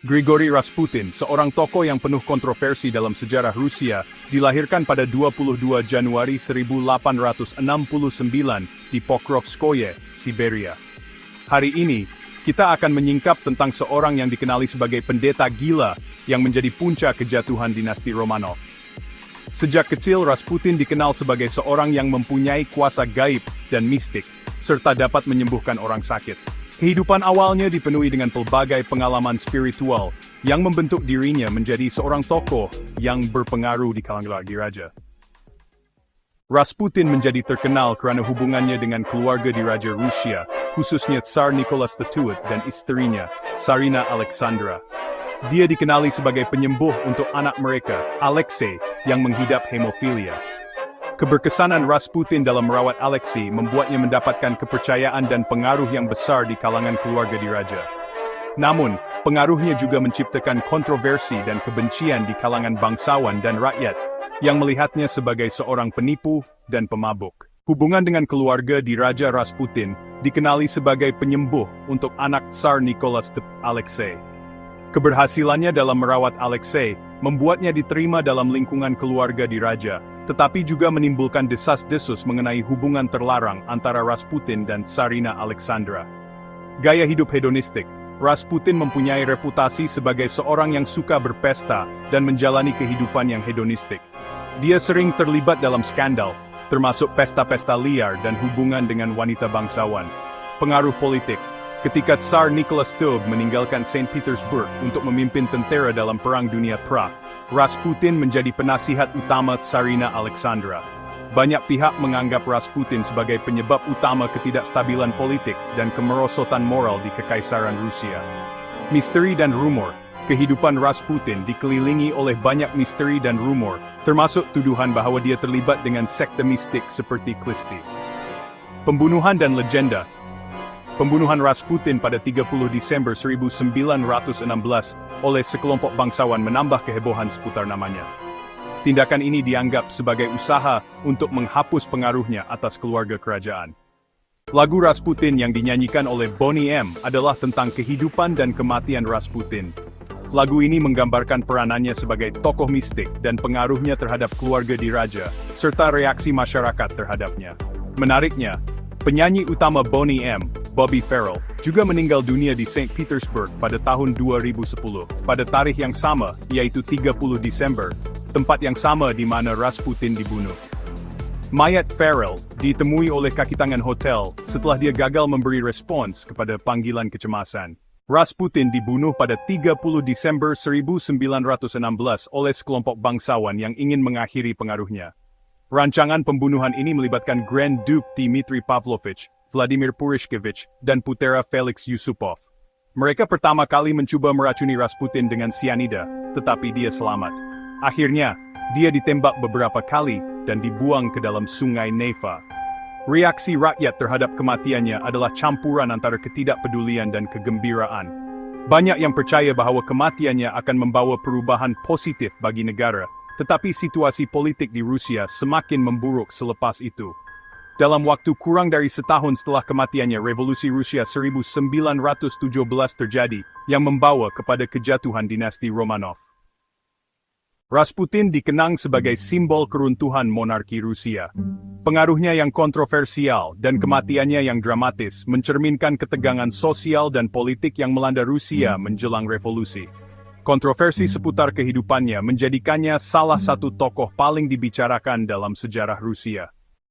Grigory Rasputin, seorang tokoh yang penuh kontroversi dalam sejarah Rusia, dilahirkan pada 22 Januari 1869 di Pokrovskoye, Siberia. Hari ini, kita akan menyingkap tentang seorang yang dikenali sebagai pendeta gila yang menjadi puncak kejatuhan dinasti Romanov. Sejak kecil Rasputin dikenal sebagai seorang yang mempunyai kuasa gaib dan mistik, serta dapat menyembuhkan orang sakit. Kehidupan awalnya dipenuhi dengan pelbagai pengalaman spiritual yang membentuk dirinya menjadi seorang tokoh yang berpengaruh di kalangan diraja. Rasputin menjadi terkenal karena hubungannya dengan keluarga diraja Rusia, khususnya Tsar Nicholas II dan istrinya, Tsarina Alexandra. Dia dikenali sebagai penyembuh untuk anak mereka, Alexei, yang menghidap hemofilia. Keberkesanan Rasputin dalam merawat Alexei membuatnya mendapatkan kepercayaan dan pengaruh yang besar di kalangan keluarga diraja. Namun, pengaruhnya juga menciptakan kontroversi dan kebencian di kalangan bangsawan dan rakyat, yang melihatnya sebagai seorang penipu dan pemabuk. Hubungan dengan keluarga diraja Rasputin dikenali sebagai penyembuh untuk anak Tsar Nicholas II, Alexei. Keberhasilannya dalam merawat Alexei membuatnya diterima dalam lingkungan keluarga diraja, tetapi juga menimbulkan desas-desus mengenai hubungan terlarang antara Rasputin dan Tsarina Alexandra. Gaya hidup hedonistik, Rasputin mempunyai reputasi sebagai seorang yang suka berpesta dan menjalani kehidupan yang hedonistik. Dia sering terlibat dalam skandal, termasuk pesta-pesta liar dan hubungan dengan wanita bangsawan. Pengaruh politik. Ketika Tsar Nicholas II meninggalkan Saint Petersburg untuk memimpin tentara dalam Perang Dunia Pra, Rasputin menjadi penasihat utama Tsarina Alexandra. Banyak pihak menganggap Rasputin sebagai penyebab utama ketidakstabilan politik dan kemerosotan moral di Kekaisaran Rusia. Misteri dan rumor. Kehidupan Rasputin dikelilingi oleh banyak misteri dan rumor, termasuk tuduhan bahwa dia terlibat dengan sekte mistik seperti Klisti. Pembunuhan dan legenda. Pembunuhan Rasputin pada 30 Desember 1916 oleh sekelompok bangsawan menambah kehebohan seputar namanya. Tindakan ini dianggap sebagai usaha untuk menghapus pengaruhnya atas keluarga kerajaan. Lagu Rasputin yang dinyanyikan oleh Boney M adalah tentang kehidupan dan kematian Rasputin. Lagu ini menggambarkan peranannya sebagai tokoh mistik dan pengaruhnya terhadap keluarga diraja, serta reaksi masyarakat terhadapnya. Menariknya, penyanyi utama Boney M, Bobby Farrell, juga meninggal dunia di Saint Petersburg pada tahun 2010, pada tarikh yang sama, yaitu 30 Desember, tempat yang sama di mana Rasputin dibunuh. Mayat Farrell ditemui oleh kaki tangan hotel setelah dia gagal memberi respons kepada panggilan kecemasan. Rasputin dibunuh pada 30 Desember 1916 oleh sekelompok bangsawan yang ingin mengakhiri pengaruhnya. Rancangan pembunuhan ini melibatkan Grand Duke Dmitry Pavlovich, Vladimir Purishkevich, dan putera Felix Yusupov. Mereka pertama kali mencoba meracuni Rasputin dengan sianida, tetapi dia selamat. Akhirnya, dia ditembak beberapa kali dan dibuang ke dalam sungai Neva. Reaksi rakyat terhadap kematiannya adalah campuran antara ketidakpedulian dan kegembiraan. Banyak yang percaya bahwa kematiannya akan membawa perubahan positif bagi negara, tetapi situasi politik di Rusia semakin memburuk selepas itu. Dalam waktu kurang dari setahun setelah kematiannya, Revolusi Rusia 1917 terjadi, yang membawa kepada kejatuhan dinasti Romanov. Rasputin dikenang sebagai simbol keruntuhan monarki Rusia. Pengaruhnya yang kontroversial dan kematiannya yang dramatis mencerminkan ketegangan sosial dan politik yang melanda Rusia menjelang revolusi. Kontroversi seputar kehidupannya menjadikannya salah satu tokoh paling dibicarakan dalam sejarah Rusia.